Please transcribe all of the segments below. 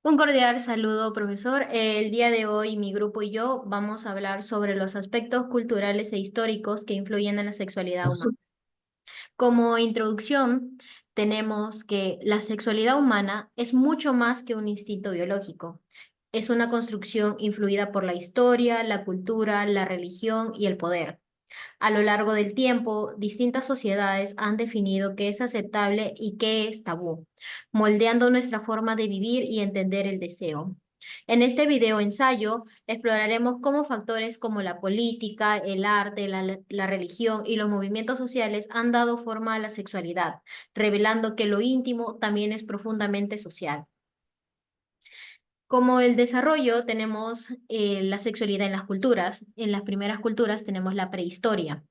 Un cordial saludo, profesor. El día de hoy mi grupo y yo vamos a hablar sobre los aspectos culturales e históricos que influyen en la sexualidad humana. Como introducción, tenemos que la sexualidad humana es mucho más que un instinto biológico. Es una construcción influida por la historia, la cultura, la religión y el poder. A lo largo del tiempo, distintas sociedades han definido qué es aceptable y qué es tabú, moldeando nuestra forma de vivir y entender el deseo. En este video ensayo exploraremos cómo factores como la política, el arte, la religión y los movimientos sociales han dado forma a la sexualidad, revelando que lo íntimo también es profundamente social. Como el desarrollo, tenemos la sexualidad en las culturas. En las primeras culturas tenemos la prehistoria.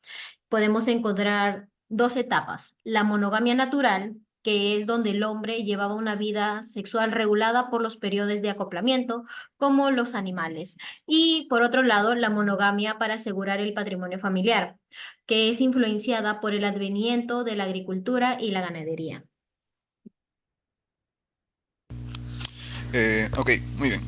Podemos encontrar dos etapas. La monogamia natural, que es donde el hombre llevaba una vida sexual regulada por los periodos de acoplamiento, como los animales. Y por otro lado, la monogamia para asegurar el patrimonio familiar, que es influenciada por el advenimiento de la agricultura y la ganadería. Ok, muy bien.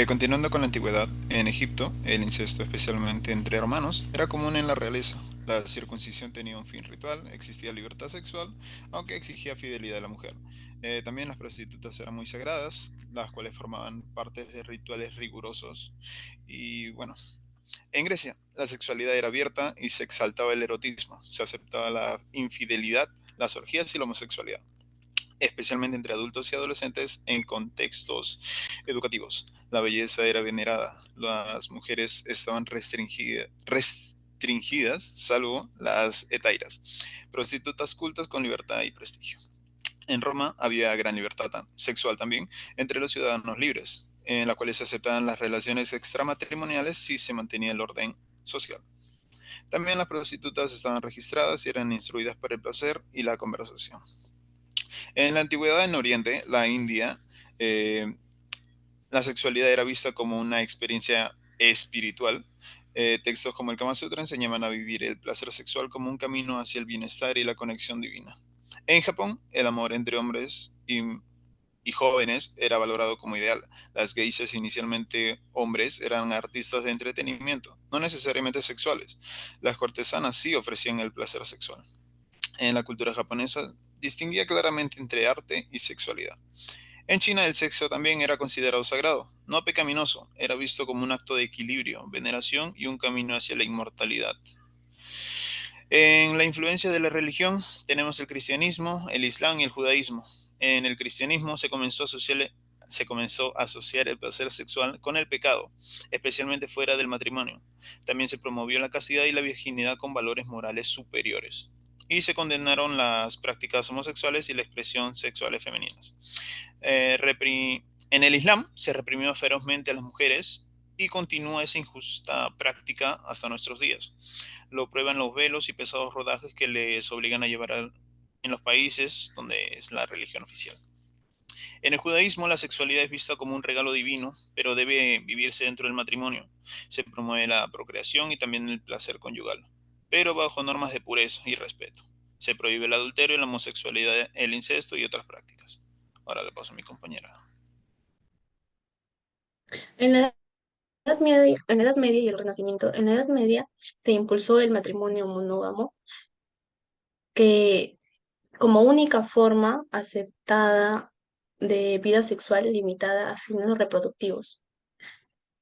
Continuando con la antigüedad, en Egipto, el incesto, especialmente entre hermanos, era común en la realeza. La circuncisión tenía un fin ritual, existía libertad sexual, aunque exigía fidelidad a la mujer. También las prostitutas eran muy sagradas, las cuales formaban parte de rituales rigurosos. Y bueno, en Grecia, la sexualidad era abierta y se exaltaba el erotismo. Se aceptaba la infidelidad, las orgías y la homosexualidad, especialmente entre adultos y adolescentes en contextos educativos. La belleza era venerada, las mujeres estaban restringidas, salvo las etairas, prostitutas cultas con libertad y prestigio. En Roma había gran libertad sexual también entre los ciudadanos libres, en la cual se aceptaban las relaciones extramatrimoniales si se mantenía el orden social. También las prostitutas estaban registradas y eran instruidas para el placer y la conversación. En la antigüedad en Oriente, la India, eh, la sexualidad era vista como una experiencia espiritual. Textos como el Kama Sutra enseñaban a vivir el placer sexual como un camino hacia el bienestar y la conexión divina. En Japón, el amor entre hombres y jóvenes era valorado como ideal. Las geishas, inicialmente hombres, eran artistas de entretenimiento, no necesariamente sexuales. Las cortesanas sí ofrecían el placer sexual. En la cultura japonesa distinguía claramente entre arte y sexualidad. En China el sexo también era considerado sagrado, no pecaminoso, era visto como un acto de equilibrio, veneración y un camino hacia la inmortalidad. En la influencia de la religión tenemos el cristianismo, el islam y el judaísmo. En el cristianismo se comenzó a asociar el placer sexual con el pecado, especialmente fuera del matrimonio. También se promovió la castidad y la virginidad con valores morales superiores. Y se condenaron las prácticas homosexuales y la expresión sexuales femeninas. En el Islam se reprimió ferozmente a las mujeres y continúa esa injusta práctica hasta nuestros días. Lo prueban los velos y pesados rodajes que les obligan a llevar en los países donde es la religión oficial. En el judaísmo la sexualidad es vista como un regalo divino, pero debe vivirse dentro del matrimonio. Se promueve la procreación y también el placer conyugal, pero bajo normas de pureza y respeto. Se prohíbe el adulterio, la homosexualidad, el incesto y otras prácticas. Ahora le paso a mi compañera. En la Edad Media y el Renacimiento, en la Edad Media se impulsó el matrimonio monógamo, que como única forma aceptada de vida sexual limitada a fines reproductivos.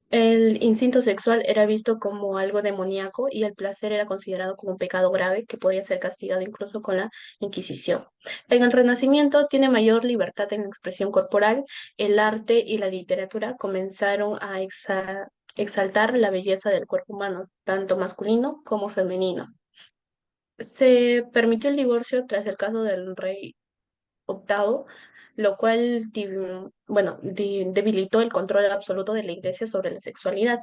El instinto sexual era visto como algo demoníaco y el placer era considerado como un pecado grave que podía ser castigado incluso con la Inquisición. En el Renacimiento tiene mayor libertad en la expresión corporal, el arte y la literatura comenzaron a exaltar la belleza del cuerpo humano, tanto masculino como femenino. Se permitió el divorcio tras el caso del rey octavo, lo cual debilitó el control absoluto de la Iglesia sobre la sexualidad.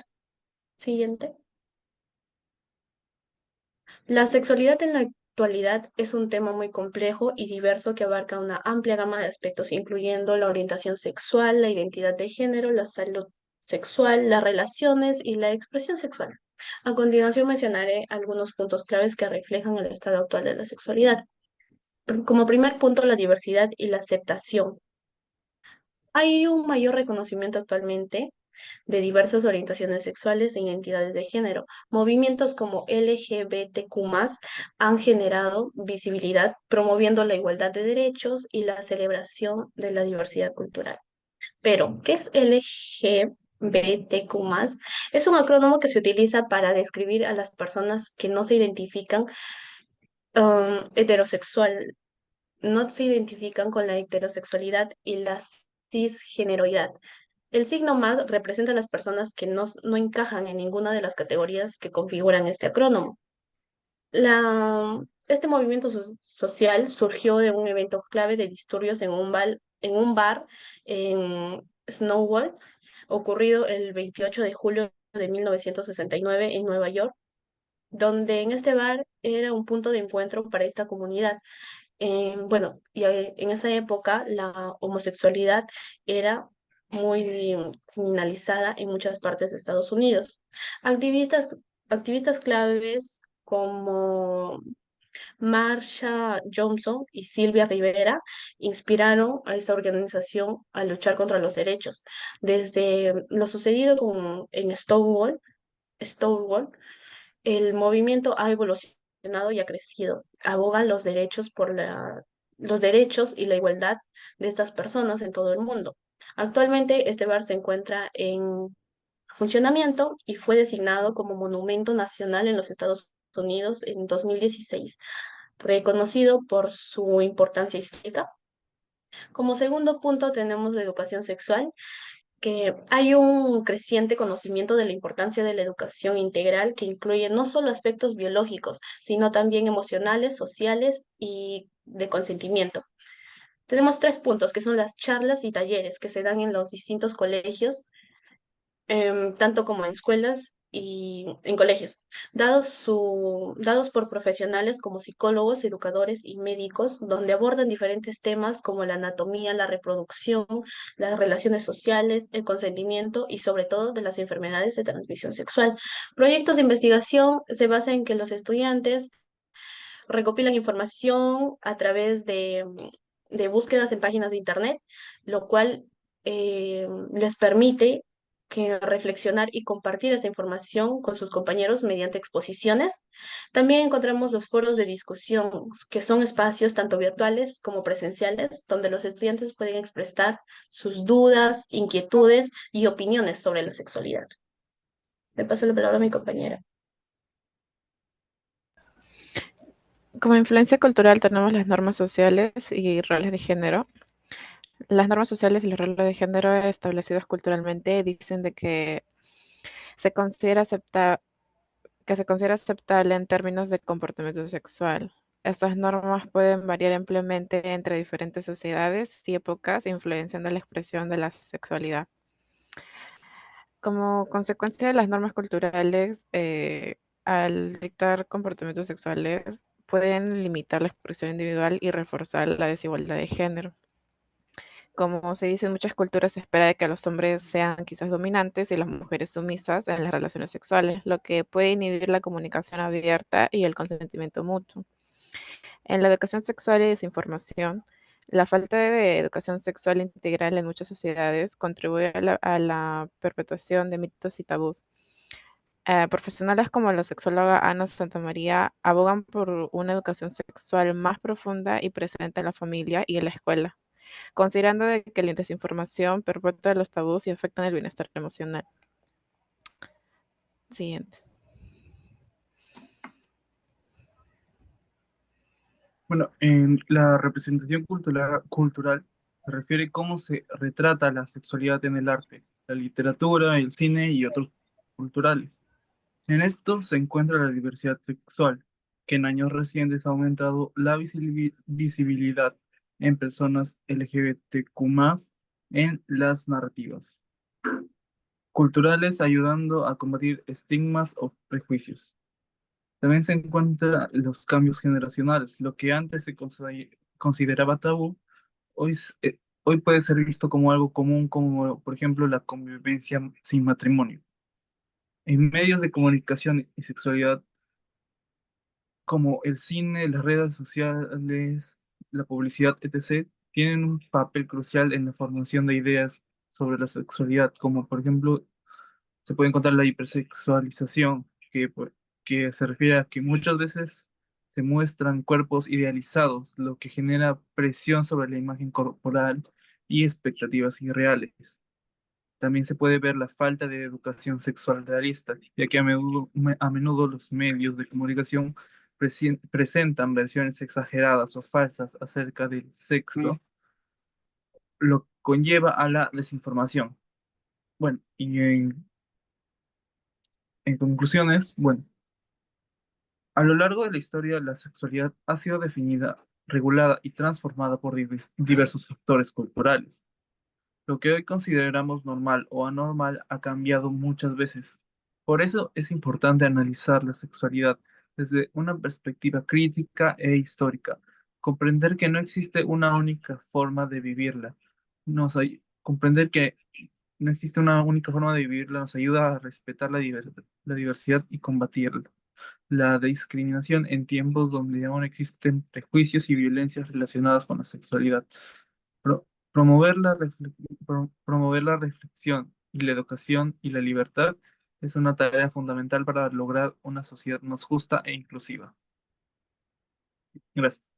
Siguiente. La sexualidad en la actualidad es un tema muy complejo y diverso que abarca una amplia gama de aspectos, incluyendo la orientación sexual, la identidad de género, la salud sexual, las relaciones y la expresión sexual. A continuación mencionaré algunos puntos claves que reflejan el estado actual de la sexualidad. Como primer punto, la diversidad y la aceptación. Hay un mayor reconocimiento actualmente de diversas orientaciones sexuales e identidades de género. Movimientos como LGBTQ+ han generado visibilidad, promoviendo la igualdad de derechos y la celebración de la diversidad cultural. Pero, ¿qué es LGBTQ+? Es un acrónimo que se utiliza para describir a las personas que no se identifican heterosexual, no se identifican con la heterosexualidad y la cisgeneroidad. El signo más representa a las personas que no encajan en ninguna de las categorías que configuran este acrónimo. Este movimiento social surgió de un evento clave de disturbios en un bar en Snowball, ocurrido el 28 de julio de 1969 en Nueva York, donde en este bar era un punto de encuentro para esta comunidad. Bueno, y en esa época la homosexualidad era muy criminalizada en muchas partes de Estados Unidos. Activistas, activistas claves como Marsha Johnson y Silvia Rivera inspiraron a esta organización a luchar contra los derechos. Desde lo sucedido en Stonewall, el movimiento ha evolucionado y ha crecido. Aboga los derechos y la igualdad de estas personas en todo el mundo. Actualmente este bar se encuentra en funcionamiento y fue designado como Monumento Nacional en los Estados Unidos en 2016, reconocido por su importancia histórica. Como segundo punto tenemos la educación sexual, que hay un creciente conocimiento de la importancia de la educación integral que incluye no solo aspectos biológicos, sino también emocionales, sociales y de consentimiento. Tenemos tres puntos, que son las charlas y talleres que se dan en los distintos colegios, tanto como en escuelas y en colegios, dados por profesionales como psicólogos, educadores y médicos, donde abordan diferentes temas como la anatomía, la reproducción, las relaciones sociales, el consentimiento y sobre todo de las enfermedades de transmisión sexual. Proyectos de investigación se basan en que los estudiantes recopilan información a través de búsquedas en páginas de internet, lo cual les permite reflexionar y compartir esta información con sus compañeros mediante exposiciones. También encontramos los foros de discusión, que son espacios tanto virtuales como presenciales, donde los estudiantes pueden expresar sus dudas, inquietudes y opiniones sobre la sexualidad. Le paso la palabra a mi compañera. Como influencia cultural tenemos las normas sociales y roles de género. Las normas sociales y los roles de género establecidos culturalmente dicen de que se considera se considera aceptable en términos de comportamiento sexual. Estas normas pueden variar ampliamente entre diferentes sociedades y épocas, influenciando la expresión de la sexualidad. Como consecuencia de las normas culturales, al dictar comportamientos sexuales, pueden limitar la expresión individual y reforzar la desigualdad de género. Como se dice en muchas culturas, se espera de que los hombres sean quizás dominantes y las mujeres sumisas en las relaciones sexuales, lo que puede inhibir la comunicación abierta y el consentimiento mutuo. En la educación sexual y desinformación, la falta de educación sexual integral en muchas sociedades contribuye a la perpetuación de mitos y tabús. Profesionales como la sexóloga Ana Santamaría abogan por una educación sexual más profunda y presente en la familia y en la escuela, considerando de que la desinformación perpetúa los tabús y afectan el bienestar emocional. Siguiente. Bueno, en la representación cultural se refiere a cómo se retrata la sexualidad en el arte, la literatura, el cine y otros culturales. En esto se encuentra la diversidad sexual, que en años recientes ha aumentado la visibilidad en personas LGBTQ+ en las narrativas culturales, ayudando a combatir estigmas o prejuicios. También se encuentran los cambios generacionales. Lo que antes se consideraba tabú, hoy puede ser visto como algo común, como por ejemplo la convivencia sin matrimonio. En medios de comunicación y sexualidad como el cine, las redes sociales, la publicidad, etc., tienen un papel crucial en la formación de ideas sobre la sexualidad, como por ejemplo se puede encontrar la hipersexualización, que se refiere a que muchas veces se muestran cuerpos idealizados, lo que genera presión sobre la imagen corporal y expectativas irreales. También se puede ver la falta de educación sexual realista, ya que a menudo los medios de comunicación presentan versiones exageradas o falsas acerca del sexo, lo que conlleva a la desinformación. Bueno, y en conclusiones, bueno, a lo largo de la historia la sexualidad ha sido definida, regulada y transformada por diversos factores culturales. Lo que hoy consideramos normal o anormal ha cambiado muchas veces. Por eso es importante analizar la sexualidad desde una perspectiva crítica e histórica. Comprender que no existe una única forma de vivirla. Comprender que no existe una única forma de vivirla nos ayuda a respetar la diversidad y combatir la discriminación en tiempos donde aún existen prejuicios y violencias relacionadas con la sexualidad. Promover la reflexión y la educación y la libertad es una tarea fundamental para lograr una sociedad más justa e inclusiva. Gracias.